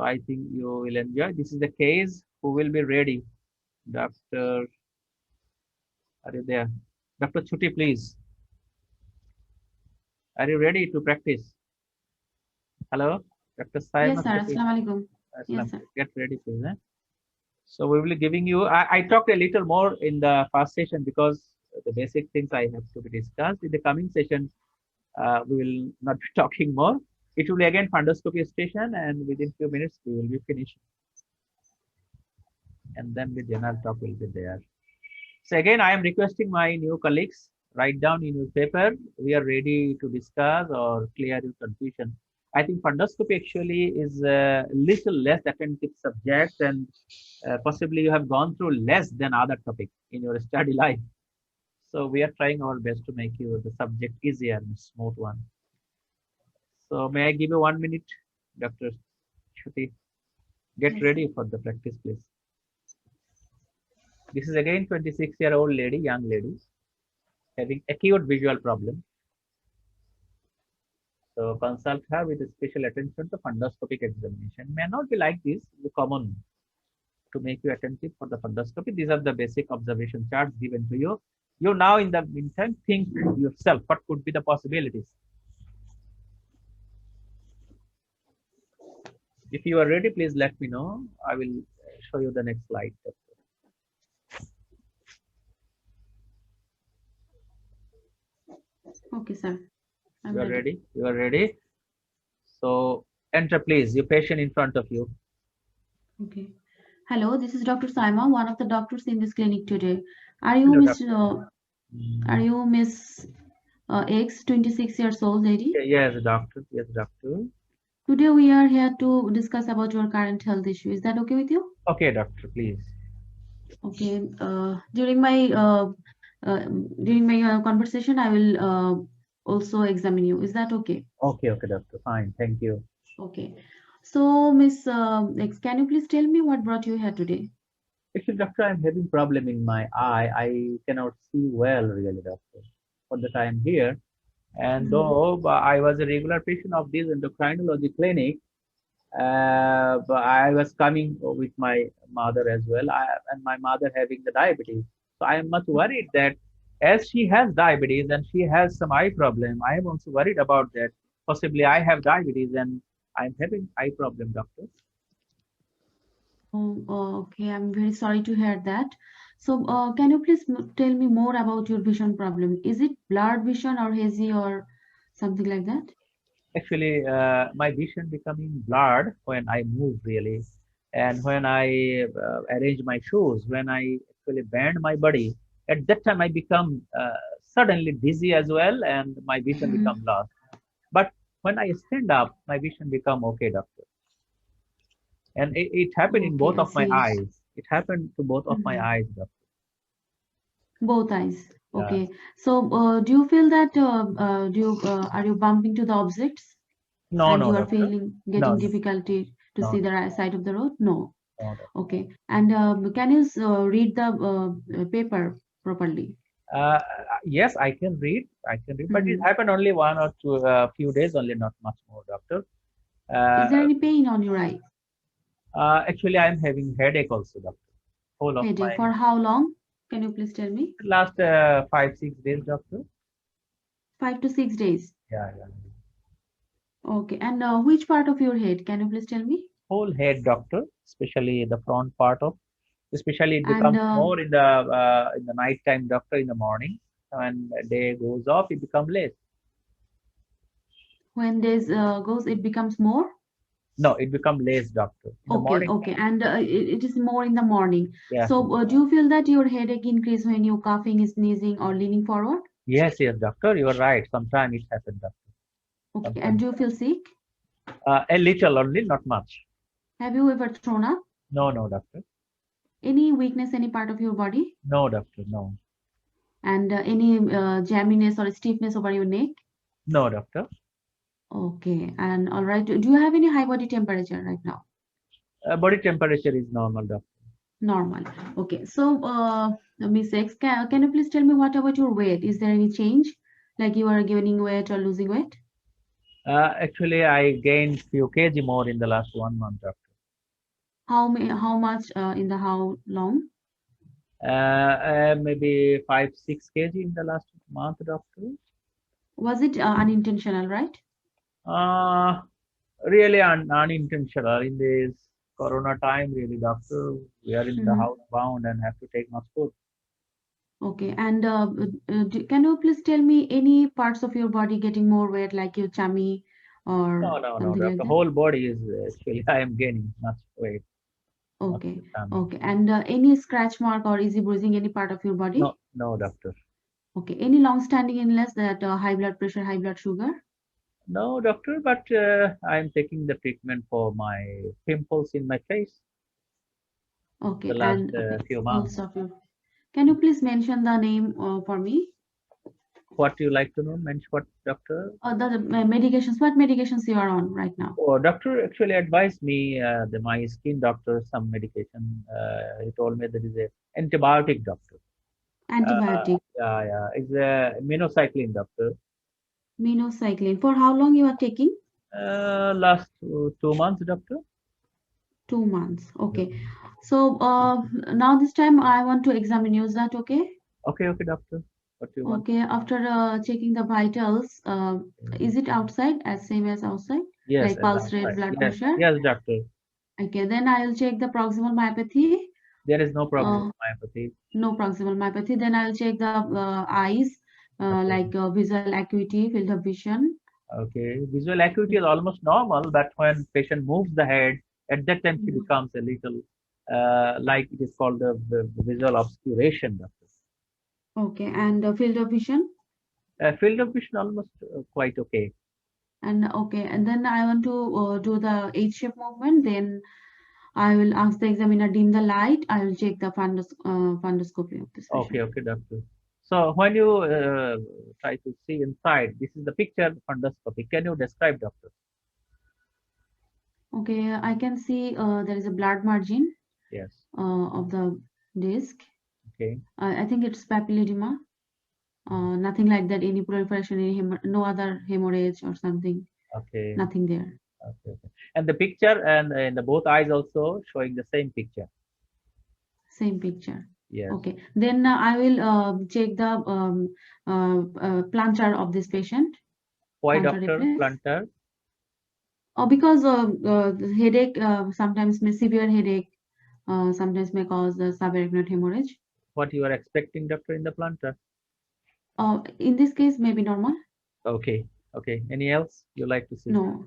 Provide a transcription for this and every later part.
So I think you will enjoy. This is the case. Who will be ready? Doctor, are you there? Dr. Chuti, please. Are you ready to practice? Hello, Dr. Yes, Saima sir. Chuti. Assalamu alaikum. Yes, Assalam. sir. Get ready, please. So we will be giving you. I talked a little more in the first session because the basic things I have to be discussed. In the coming session, we will not be talking more. It will be again fundoscopy station, and within few minutes we will be finished. And then the general talk will be there. So again, I am requesting my new colleagues, write down in your paper. We are ready to discuss or clear your confusion. I think fundoscopy actually is a little less attentive subject, and possibly you have gone through less than other topics in your study life. So we are trying our best to make you the subject easier and smooth one. So may I give you 1 minute, Dr. Shruti? Get Yes, ready for the practice, please. This is again 26-year-old lady, young lady, having acute visual problem. So consult her with special attention to fundoscopic examination. May not be like this, the common to make you attentive for the fundoscopy. These are the basic observation charts given to you. You now in the meantime think yourself what could be the possibilities. If you are ready, please let me know. I will show you the next slide. okay, sir. I'm You are ready. ready? You are ready? So enter please, your patient in front of you. Okay. Hello, this is Dr. Saima, one of the doctors in this clinic today. Are you Hello, Miss? doctor. Are you Miss X, 26 years old lady? Yes, doctor. Yes, doctor. Today we are here to discuss about your current health issue. Is that okay with you? Okay, doctor, please. Okay. During my conversation, I will also examine you. Is that okay? Okay, okay, doctor. Fine. Thank you. Okay. So, Miss X, can you please tell me what brought you here today? Actually, doctor, I'm having problem in my eye. I cannot see well, really, doctor. For the time here, and though I was a regular patient of this endocrinology clinic, but I was coming with my mother as well, and my mother having the diabetes. So I am much worried that as she has diabetes and she has some eye problem, I am also worried about that. Possibly I have diabetes and I'm having eye problem, doctor. Oh, okay. I'm very sorry to hear that. So, can you please tell me more about your vision problem? Is it blurred vision or hazy or something like that? Actually, my vision becoming blurred when I move really, and when I arrange my shoes, when I actually bend my body, at that time I become suddenly dizzy as well, and my vision become lost. But when I stand up, my vision become okay, doctor. And it happened in Okay, both I of my see. eyes. It happened to both of my eyes, doctor. Both eyes. Yeah. Okay. So, do you feel that are you bumping to the objects No, and no, you are doctor. getting No, no, difficulty to no, see no, the right side of the road? No. no, doctor. Okay. And can you read the paper properly? Yes, I can read. I can read, but it Mhm. happened only 1 or 2 few days only, not much more, doctor. Is there Uh, any pain on your eye? Actually, I'm having headache also, doctor. Whole of Headache. my For how long? Can you please tell me? last 5 6 days, doctor. 5 to 6 days. Yeah, yeah. Okay. And which part of your head? Can you please tell me? Whole head, doctor, especially the front part of. Especially it And becomes more in the night time, doctor. In the morning, when the day goes off, it becomes less. when days goes, it becomes more? No, it becomes less, doctor. In the Okay, morning okay. time. And it is more in the morning. Yes, So, do you feel that your headache increase when you coughing, sneezing, or leaning forward? yes, yes, doctor. You are right. Sometimes it happens, doctor. Okay. And Sometimes do you feel sick? a little only, not much. Have you ever thrown up? No, no, doctor. Any weakness, any part of your body? No, doctor. No, And any jamminess or stiffness over your neck? no, doctor. Okay. And all right. Do you have any high body temperature right now? Body temperature is normal, doctor. Normal. Okay. So, Miss X, can you please tell me what about your weight? Is there any change? Like you are gaining weight or losing weight? Actually, I gained few kg more in the last 1 month, doctor. How much how long? Maybe 5-6 kg in the last month, doctor. Was it unintentional, right? Uh, Really unintentional in this corona time, really, doctor. We are in the Mm-hmm. house bound and have to take much food. Okay, and can you please tell me any parts of your body getting more weight, like your tummy or No, no, no, something like doctor. that? Whole body is actually, I am gaining much weight, not Okay, the tummy. okay, and any scratch mark or easy bruising any part of your No, body? no, doctor. Okay, any long-standing illness that high blood pressure, high blood sugar? No, doctor, but I am taking the treatment for my pimples in my face the Okay, last and okay, few months. pulse of your. Can you please mention the name for me? What you like to know? Mention what, doctor? The medications, what medications you are on right now? Oh, doctor actually advised me, my skin doctor, some medication. He told me there is a antibiotic, doctor. Antibiotic, Yeah, yeah, it's a minocycline, doctor. minocycline. For how long you are taking? Last 2 months, doctor. 2 months. Yeah. Okay. So now this time I want to examine you. Is that okay? Okay, okay, doctor. What do you want? Okay. After checking the vitals, is it outside as same as outside? Yes, Like as pulse rate, outside. blood Yes, pressure? yes, doctor. Okay. Then I'll check the proximal myopathy. There is no problem with Uh, myopathy. no proximal myopathy. Then I'll check the eyes, Okay. like visual acuity, field of vision. Okay. Visual acuity is almost normal, but when patient moves the head, at that time she Mhm. becomes a little like it is called the visual obscuration, doctor. Okay. And field of vision. Field of vision almost quite okay. And okay. And then I want to do the H-shape movement. Then I will ask the examiner dim the light. I will check the fundoscopy of this Okay, patient. okay, doctor. So when you try to see inside, this is the picture fundoscopy. Can you describe, doctor? Okay, I can see there is a blood margin Yes. of the disc. Okay. I think it's papilledema. Nothing like that. Any proliferation, no other hemorrhage or something. Okay. Nothing there. Okay. Okay. And the picture and in the both eyes also showing the same picture. Same picture. Yes. Okay. Then I will check the plantar of this patient. Why, Plantar doctor? reflex. Plantar. Because the headache, sometimes may severe headache, sometimes may cause the subarachnoid hemorrhage. What you are expecting, doctor, in the plantar? In this case, maybe normal. Okay. Okay. Any else you like to see? No.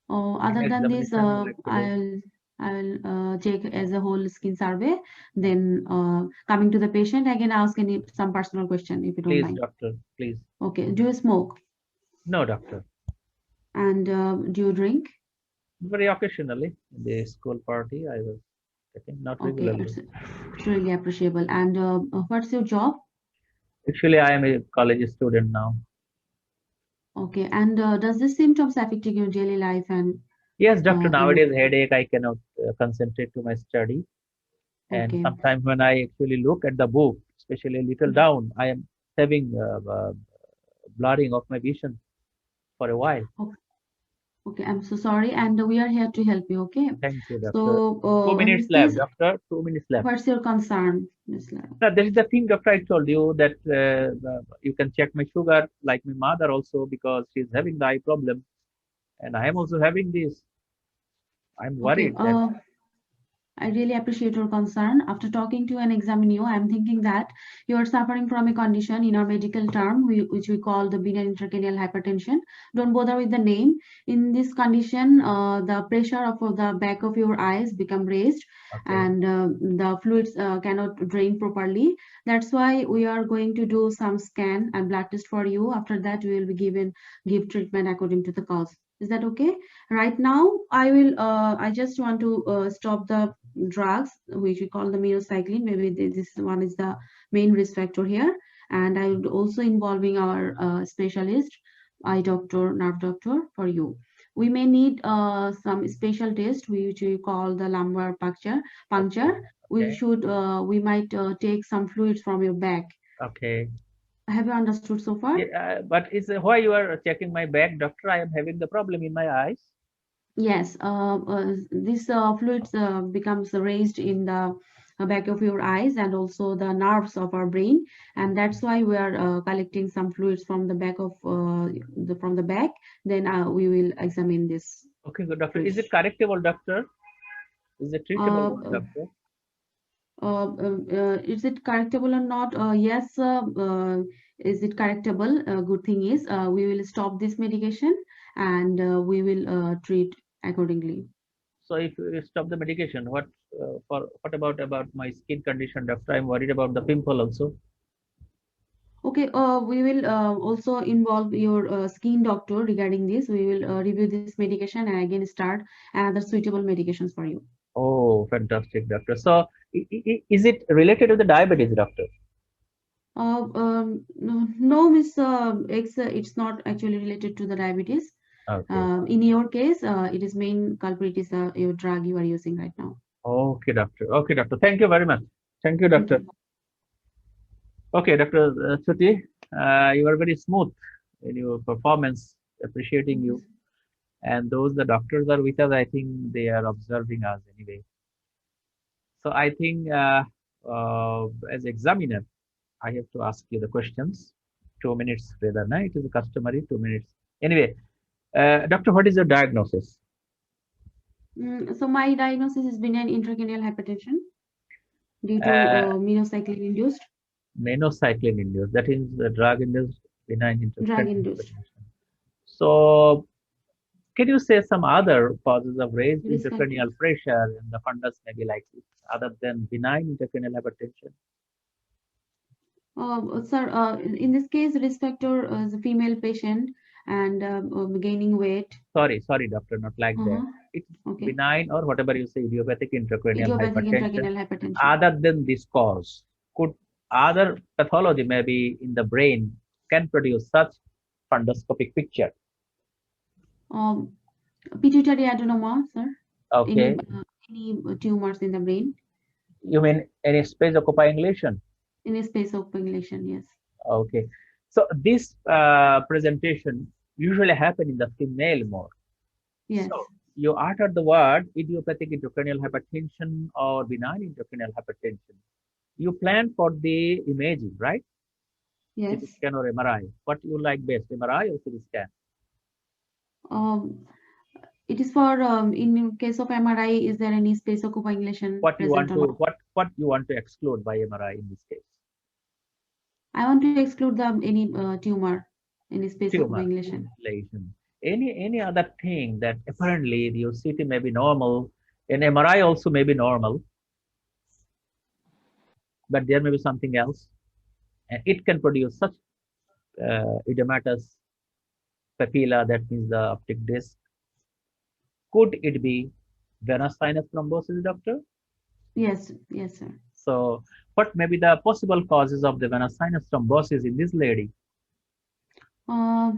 Other Any than this, examination you like to do? I'll check as a whole skin survey. Then coming to the patient, I can ask some personal question if you don't Please, mind. doctor. Please. Okay. Do you smoke? No, doctor. And do you drink? Very occasionally in the school party, I was taking, not Okay, regularly. it's really appreciable. And what's your job? Actually, I am a college student now. Okay. And does this symptoms affecting your daily life and Yes, doctor. your Nowadays, headache, I cannot concentrate to my study. And okay. sometimes when I actually look at the book, especially a little down, I am having blurring of my vision for a while. Okay, okay, I'm so sorry, and we are here to help you. Okay, Thank you, doctor. so 2 minutes is left, this doctor. 2 minutes left. what's your concern, Miss Lara? Now, this is the thing, doctor. I told you that you can check my sugar, like my mother also, because she's having the eye problem, and I am also having this. I'm Okay, worried that. I really appreciate your concern. After talking to you and examining you, I'm thinking that you are suffering from a condition in our medical term, which we call the benign intracranial hypertension. Don't bother with the name. In this condition, the pressure of the back of your eyes become raised, Okay. and the fluids cannot drain properly. That's why we are going to do some scan and blood test for you. After that, we will be give treatment according to the cause. Is that okay? Right now, I just want to stop the drugs which we call the minocycline. Maybe this one is the main risk factor here, and I would also involving our specialist, eye doctor, nerve doctor for you. We may need some special test which we call the lumbar Okay. puncture. Okay. We might take some fluids from your back. Okay. Have you understood so far? Yeah, but it's why you are checking my back, doctor? I am having the problem in my eyes. Yes, this fluids becomes raised in the back of your eyes and also the nerves of our brain, and that's why we are collecting some fluids from the back of from the back. Then we will examine this Okay, good doctor. Is fluids. it correctable, doctor? Is it treatable, Uh, uh, doctor? is it correctable or not? Yes, is it correctable? Good thing is we will stop this medication and we will treat accordingly. So if you stop the medication, what about my skin condition, doctor? I'm worried about the pimple also. Okay, we will also involve your skin doctor regarding this. We will review this medication and again start another suitable medications for you. Oh, fantastic, doctor. So is it related to the diabetes, doctor? No, no, Miss it's not actually related to the diabetes. Okay. In your case, it is main culprit is your drug you are using right now. Okay, doctor. Okay, doctor. Thank you very much. Thank you, Thank doctor. you. Okay, Dr. Suti, you are very smooth in your performance, appreciating Thank you. you. And those the doctors are with us, I think they are observing us anyway. So I think as examiner, I have to ask you the questions. 2 minutes rather, no? It is customary 2 minutes. Anyway, doctor, what is your diagnosis? So my diagnosis is benign intracranial hypertension due to Uh, minocycline induced, Minocycline induced, that is the drug induced benign drug intracranial induced hypertension. So can you say some other causes of raised risk factors. intracranial pressure in the fundus may be like this, other than benign intracranial hypertension? Sir, in this case, risk factor is a female patient and gaining weight. Sorry, doctor, not like that. Uh-huh. It's Okay. benign or whatever you say, idiopathic intracranial Idiopathic hypertension. intracranial hypertension. Other than this cause, could other pathology maybe in the brain can produce such fundoscopic picture? Um, Pituitary adenoma, sir. Okay, Any tumors in the brain you mean any space occupying lesion? in a space of population? Yes. Okay, so this presentation usually happen in the female more. Yes. So you uttered the word idiopathic intracranial hypertension or benign intracranial hypertension. You plan for the imaging, right? CT Yes. scan or MRI. What you like best, MRI or CT scan? Um, it is for in case of MRI, is there any space occupying lesion What you present want or to not? what you want to exclude by MRI in this case? I want to exclude the any tumor, any space Tumor, occupying lesion. lesion. Any other thing that apparently your CT may be normal, and MRI also may be normal, but there may be something else, and it can produce such edematous papilla, that means the optic disc. Could it be venous sinus thrombosis, doctor? Yes. Yes, sir. So, what may be the possible causes of the venous sinus thrombosis in this lady? Uh,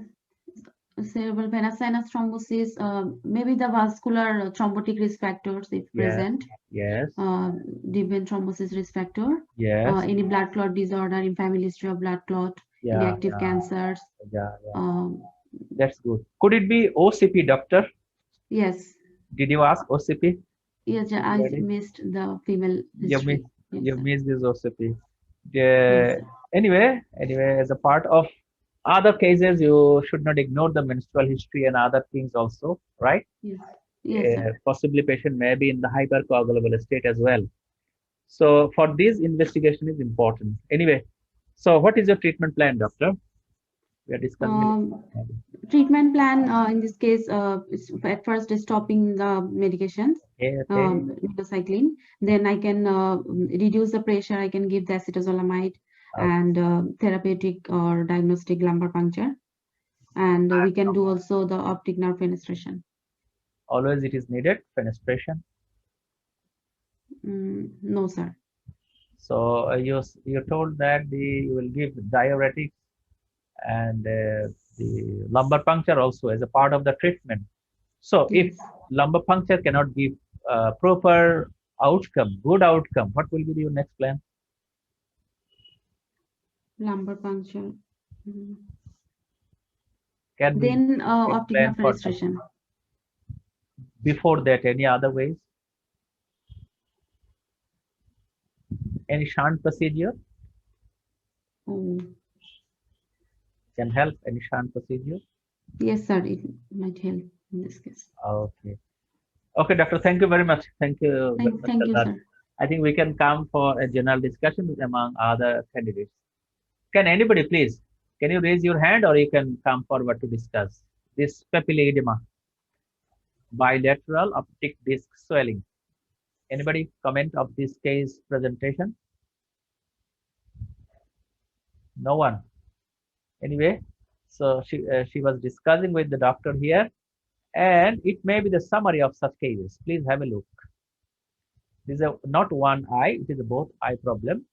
Cerebral venous sinus thrombosis, maybe the vascular thrombotic risk factors if Yes, present, yes, uh, deep vein thrombosis risk factor, yes, any blood clot disorder in family history of blood clot, any yeah, active yeah, cancers. yeah. Um, That's good. Could it be OCP, doctor? yes, Did you ask OCP? yes, This I lady? missed the female You miss, history. Yes, you sir. miss this OCP. Yes, Yeah. sir. Anyway, as a part of other cases, you should not ignore the menstrual history and other things also, right? Yes, yes, sir. Possibly patient may be in the hypercoagulable state as well. So for this investigation is important. Anyway, so what is your treatment plan, doctor? We are discussing. Um, Treatment plan in this case is at first is stopping the medications, Okay, okay. minocycline. Then I can reduce the pressure. I can give the acetazolamide Okay. and therapeutic or diagnostic lumbar puncture, and we can do also the optic nerve fenestration. Always it is needed fenestration. No, sir. So you told that you will give diuretics and the lumbar puncture also as a part of the treatment. So if Yes, lumbar puncture cannot give proper outcome, good outcome, what will be your next plan? lumbar puncture. Can we Then optic plan nerve for that? fenestration. Before that, any other ways? Any shunt procedure Oh, can help? Any shunt procedure? yes, sir. It might help in this case. Okay. Okay, doctor. Thank you very much. Thank you very much Thank for you, that. sir. I think we can come for a general discussion with among other candidates. Can anybody please? Can you raise your hand or you can come forward to discuss this papilledema, bilateral optic disc swelling? Anybody comment of this case presentation? No one. Anyway, so she was discussing with the doctor here, and it may be the summary of such cases. Please have a look. This is not one eye; it is a both eye problem.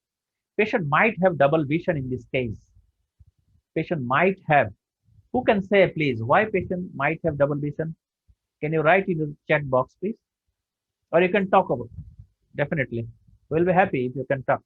Patient might have double vision in this case. Patient might have. Who can say, please, why patient might have double vision? Can you write in the chat box, please? Or you can talk about it. Definitely. We'll be happy if you can talk.